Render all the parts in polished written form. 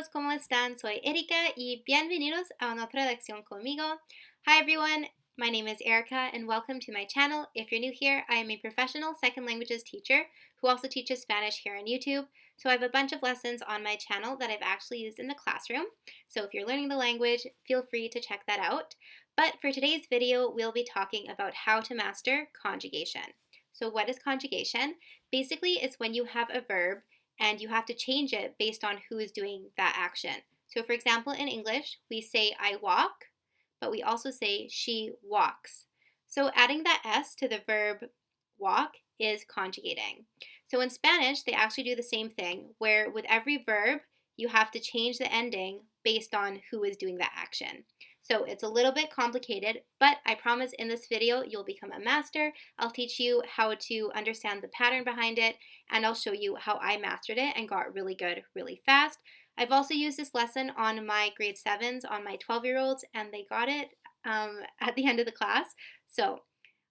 ¿Cómo están? Soy Erika y bienvenidos a una otra lección conmigo. Hi everyone, my name is Erica and welcome to my channel. If you're new here, I am a professional second languages teacher who also teaches Spanish here on YouTube. So I have a bunch of lessons on my channel that I've actually used in the classroom. So if you're learning the language, feel free to check that out. But for today's video, we'll be talking about how to master conjugation. So what is conjugation? Basically, it's when you have a verb and you have to change it based on who is doing that action. So for example, in English, we say I walk, but we also say she walks. So adding that S to the verb walk is conjugating. So in Spanish, they actually do the same thing, where with every verb, you have to change the ending based on who is doing that action. So it's a little bit complicated, but I promise in this video you'll become a master. I'll teach you how to understand the pattern behind it, and I'll show you how I mastered it and got really good really fast. I've also used this lesson on my grade 7s, on my 12-year-olds, and they got it at the end of the class. So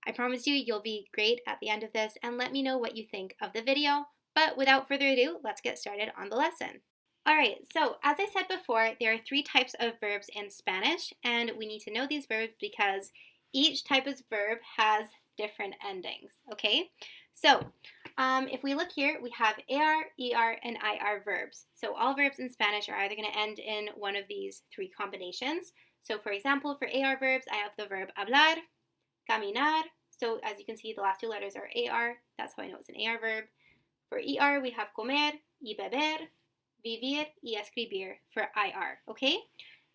I promise you you'll be great at the end of this, and let me know what you think of the video. But without further ado, let's get started on the lesson. Alright, so as I said before, there are 3 types of verbs in Spanish, and we need to know these verbs because each type of verb has different endings, okay? So, if we look here, we have AR, ER, and IR verbs. So all verbs in Spanish are either going to end in one of these 3 combinations. So for example, for AR verbs, I have the verb hablar, caminar. So as you can see, the last 2 letters are AR. That's how I know it's an AR verb. For ER, we have comer y beber, vivir y escribir for IR, okay?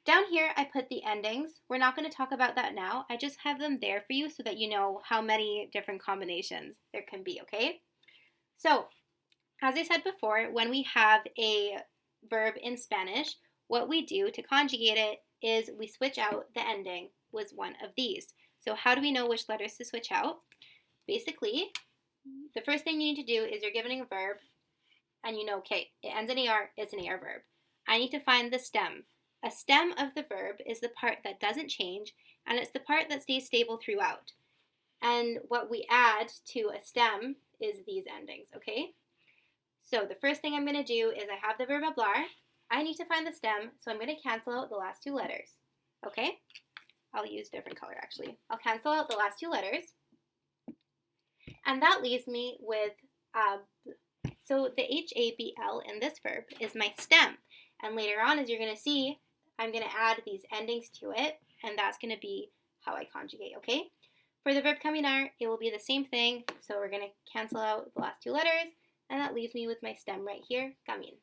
Down here, I put the endings. We're not going to talk about that now. I just have them there for you so that you know how many different combinations there can be, okay? So, as I said before, when we have a verb in Spanish, what we do to conjugate it is we switch out the ending with one of these. So how do we know which letters to switch out? Basically, the first thing you need to do is you're given a verb, and you know, okay, it ends in AR, it's an AR verb. I need to find the stem. A stem of the verb is the part that doesn't change, and it's the part that stays stable throughout. And what we add to a stem is these endings, okay? So the first thing I'm going to do is I have the verb hablar. I need to find the stem, so I'm going to cancel out the last 2 letters, okay? I'll use different color, actually. I'll cancel out the last 2 letters, and that leaves me with so the HABL in this verb is my stem. And later on, as you're going to see, I'm going to add these endings to it, and that's going to be how I conjugate, okay? For the verb caminar, it will be the same thing. So we're going to cancel out the last 2 letters, and that leaves me with my stem right here, camin.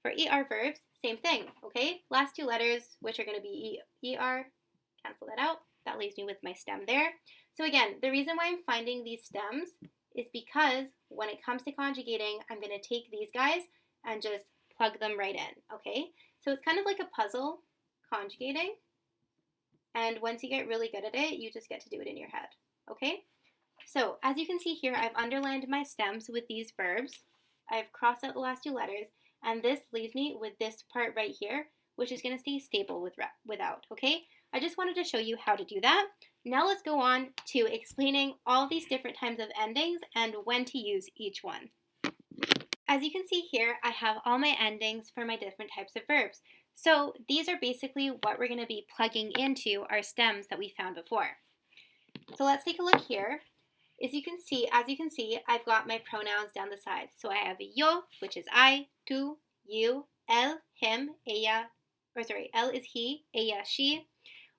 For ER verbs, same thing, okay? Last 2 letters, which are going to be ER, cancel that out. That leaves me with my stem there. So again, the reason why I'm finding these stems is because when it comes to conjugating, I'm going to take these guys and just plug them right in, okay? So it's kind of like a puzzle conjugating, and once you get really good at it, you just get to do it in your head, okay? So as you can see here, I've underlined my stems with these verbs. I've crossed out the last 2 letters, and this leaves me with this part right here, which is going to stay stable without, okay? I just wanted to show you how to do that. Now let's go on to explaining all these different types of endings and when to use each one. As you can see here, I have all my endings for my different types of verbs. So these are basically what we're going to be plugging into our stems that we found before. So let's take a look here. As you can see, I've got my pronouns down the side. So I have yo, which is I, tú, you, él, him, ella, él is he, ella, she.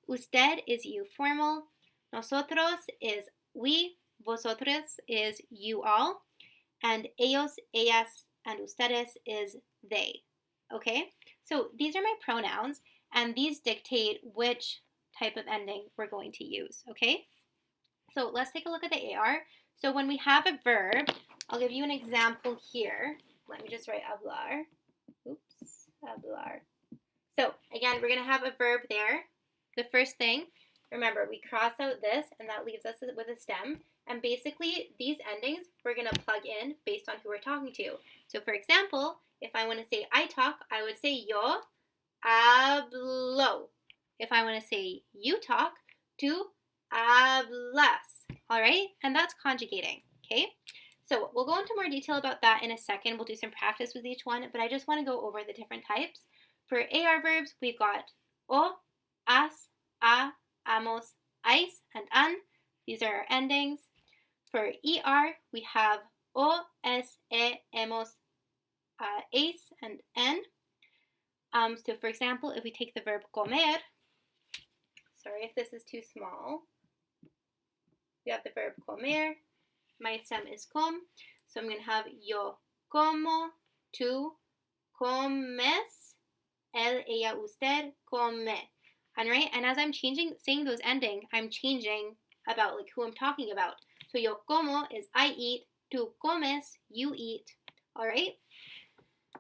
Usted is you formal. Nosotros is we. Vosotros is you all. And ellos, ellas, and ustedes is they. Okay? So these are my pronouns, and these dictate which type of ending we're going to use. Okay? So let's take a look at the AR. So when we have a verb, I'll give you an example here. Let me just write hablar. Oops, hablar. So again, we're going to have a verb there. The first thing, remember, we cross out this, and that leaves us with a stem. And basically, these endings, we're going to plug in based on who we're talking to. So for example, if I want to say I talk, I would say yo hablo. If I want to say you talk, tú hablas. All right? And that's conjugating, okay? So we'll go into more detail about that in a second. We'll do some practice with each one, but I just want to go over the different types. For AR verbs, we've got o, as, a, amos, ais, and an. These are our endings. For ER, we have o, es, hemos, es, and en. So for example, if we take the verb comer, sorry if this is too small, we have the verb comer. My stem is com, so I'm going to have yo como, tú comes, él, ella, usted come. And right, and as I'm saying those ending, I'm changing about like who I'm talking about. So yo como is I eat, tú comes, you eat. All right.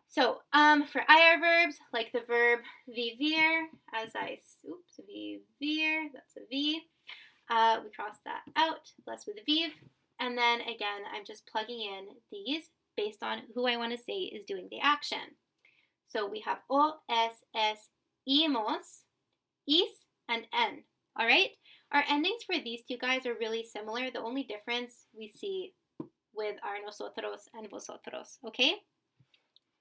So for IR verbs, like the verb vivir, vivir, that's a V. We cross that out, less with a viv. And then again, I'm just plugging in these based on who I want to say is doing the action. So we have o, es, imos, is, and en. All right? Our endings for these two guys are really similar. The only difference we see with our nosotros and vosotros. Okay?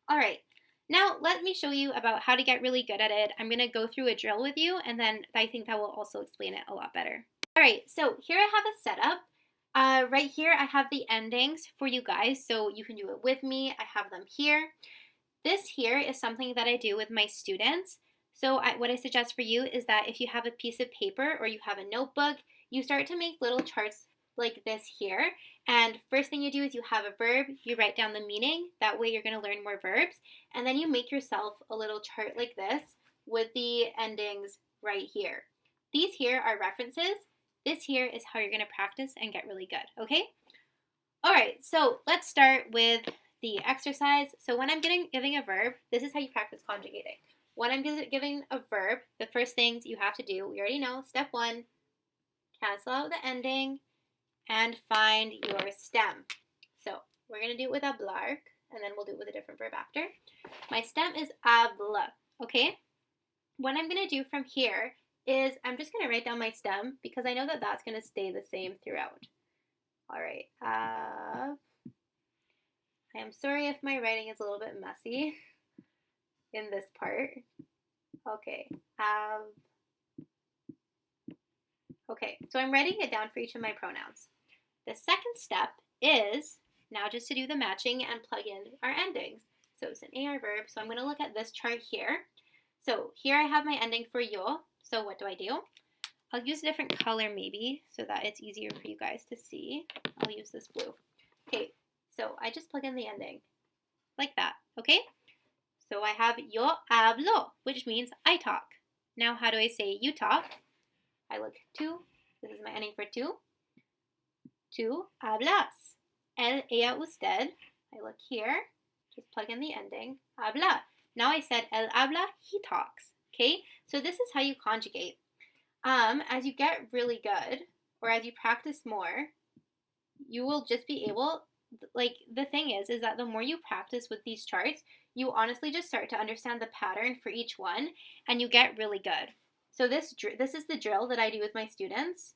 All right. Now let me show you about how to get really good at it. I'm going to go through a drill with you, and then I think that will also explain it a lot better. All right, so here I have a setup. Right here I have the endings for you guys, so you can do it with me. I have them here. This here is something that I do with my students. So what I suggest for you is that if you have a piece of paper or you have a notebook, you start to make little charts like this here. And first thing you do is you have a verb, you write down the meaning. That way you're going to learn more verbs. And then you make yourself a little chart like this with the endings right here. These here are references. This here is how you're going to practice and get really good, okay? All right, so let's start with the exercise. So when I'm giving a verb, this is how you practice conjugating. When I'm giving a verb, the first things you have to do, we already know, step 1, cancel out the ending and find your stem. So we're going to do it with hablar, and then we'll do it with a different verb after. My stem is habla, okay? What I'm going to do from here is I'm just going to write down my stem because I know that that's going to stay the same throughout. All right. I am sorry if my writing is a little bit messy in this part. Okay. Okay, so I'm writing it down for each of my pronouns. The second step is now just to do the matching and plug in our endings. So it's an AR verb, so I'm going to look at this chart here. So here I have my ending for yo. So what do? I'll use a different color maybe so that it's easier for you guys to see. I'll use this blue. Okay, so I just plug in the ending like that, okay? So I have yo hablo, which means I talk. Now how do I say you talk? I look tú. This is my ending for tú. Tú hablas. Él, ella, usted. I look here. Just plug in the ending. Habla. Now I said él habla, he talks. Okay? So this is how you conjugate. As you get really good, or as you practice more, you will just be able, like, the thing is that the more you practice with these charts, you honestly just start to understand the pattern for each one, and you get really good. So this is the drill that I do with my students.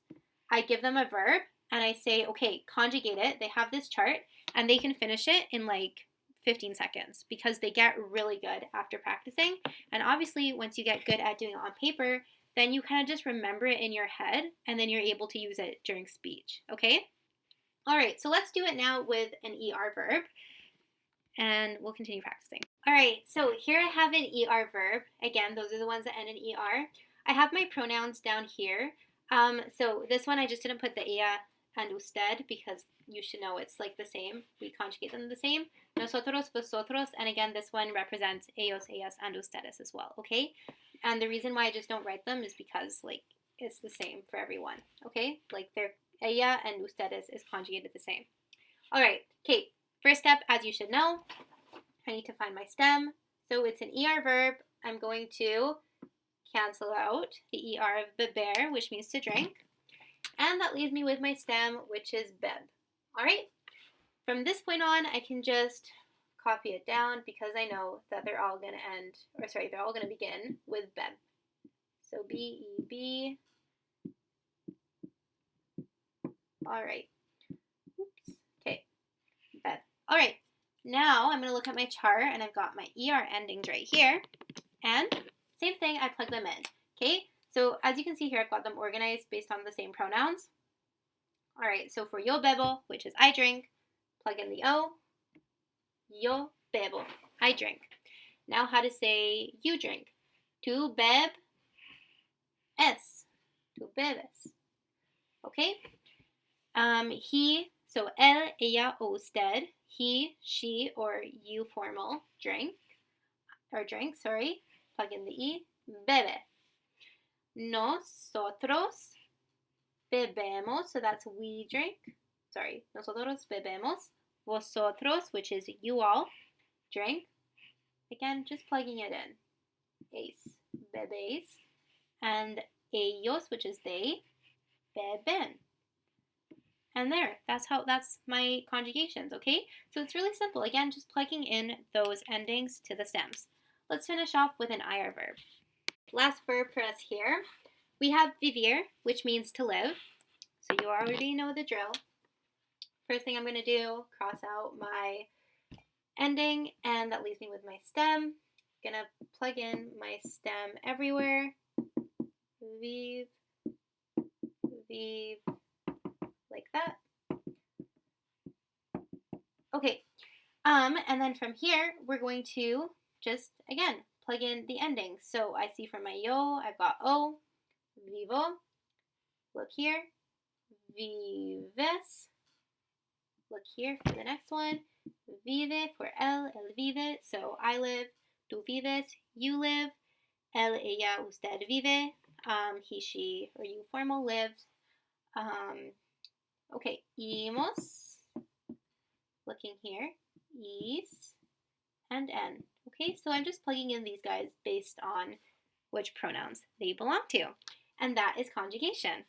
I give them a verb, and I say, okay, conjugate it. They have this chart, and they can finish it in like 15 seconds because they get really good after practicing. And obviously, once you get good at doing it on paper, then you kind of just remember it in your head, and then you're able to use it during speech, okay? All right, so let's do it now with an ER verb, and we'll continue practicing. All right, so here I have an ER verb. Again, those are the ones that end in ER. I have my pronouns down here. So this one I just didn't put the ella and usted because you should know it's like the same. We conjugate them the same. Nosotros, vosotros, and again, this one represents ellos, ellas, and ustedes as well, okay? And the reason why I just don't write them is because, like, it's the same for everyone, okay? Like, they're ella and ustedes is conjugated the same. All right, okay, first step, as you should know, I need to find my stem. So it's an ER verb. I'm going to cancel out the ER of beber, which means to drink. And that leaves me with my stem, which is beb. All right? From this point on, I can just copy it down because I know that they're all going to begin with beb. So B-E-B. All right. Oops. Okay. All right, now I'm going to look at my chart, and I've got my ER endings right here. And same thing, I plug them in. Okay, so as you can see here, I've got them organized based on the same pronouns. All right, so for yo bebo, which is I drink, plug in the O. Yo bebo, I drink. Now how to say you drink. Tu bebes. Tu bebes. Okay? He, so él, ella, o usted, he, she, or you formal, drink, plug in the E, bebe. Nosotros bebemos, so that's we drink, nosotros bebemos. Vosotros, which is you all, drink. Again, just plugging it in. Ace, bebes. And ellos, which is they, beben. And there, that's my conjugations, okay? So it's really simple. Again, just plugging in those endings to the stems. Let's finish off with an IR verb. Last verb for us here. We have vivir, which means to live. So you already know the drill. First thing I'm going to do, cross out my ending, and that leaves me with my stem. I'm going to plug in my stem everywhere. Vive, vive, like that. Okay, and then from here, we're going to just, again, plug in the endings. So I see from my yo, I've got O, vivo, look here, vives, look here for the next one, vive for el vive, so I live, tú vives, you live, él, ella, usted vive, he, she, or you formal lives. Okay, imos, looking here, is, and en. Okay, so I'm just plugging in these guys based on which pronouns they belong to. And that is conjugation.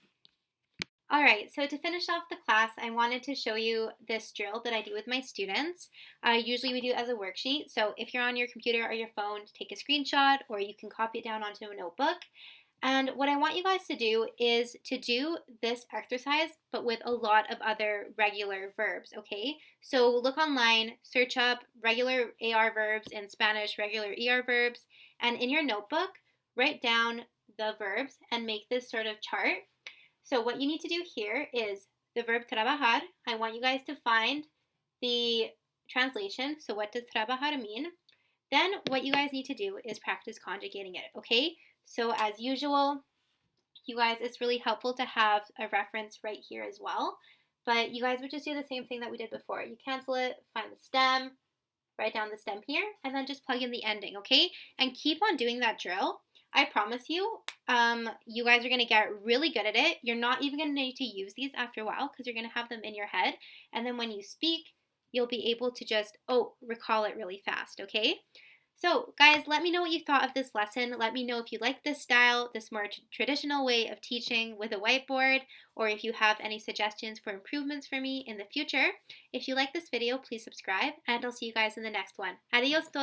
All right, so to finish off the class, I wanted to show you this drill that I do with my students. Usually we do it as a worksheet, so if you're on your computer or your phone, take a screenshot, or you can copy it down onto a notebook. And what I want you guys to do is to do this exercise, but with a lot of other regular verbs, okay? So look online, search up regular AR verbs in Spanish, regular ER verbs, and in your notebook, write down the verbs and make this sort of chart. So what you need to do here is the verb trabajar. I want you guys to find the translation. So what does trabajar mean? Then what you guys need to do is practice conjugating it, okay? So as usual, you guys, it's really helpful to have a reference right here as well. But you guys would just do the same thing that we did before. You cancel it, find the stem, write down the stem here, and then just plug in the ending, okay? And keep on doing that drill. I promise you, you guys are going to get really good at it. You're not even going to need to use these after a while because you're going to have them in your head. And then when you speak, you'll be able to just, recall it really fast, okay? So, guys, let me know what you thought of this lesson. Let me know if you like this style, this more traditional way of teaching with a whiteboard, or if you have any suggestions for improvements for me in the future. If you like this video, please subscribe, and I'll see you guys in the next one. Adios todos!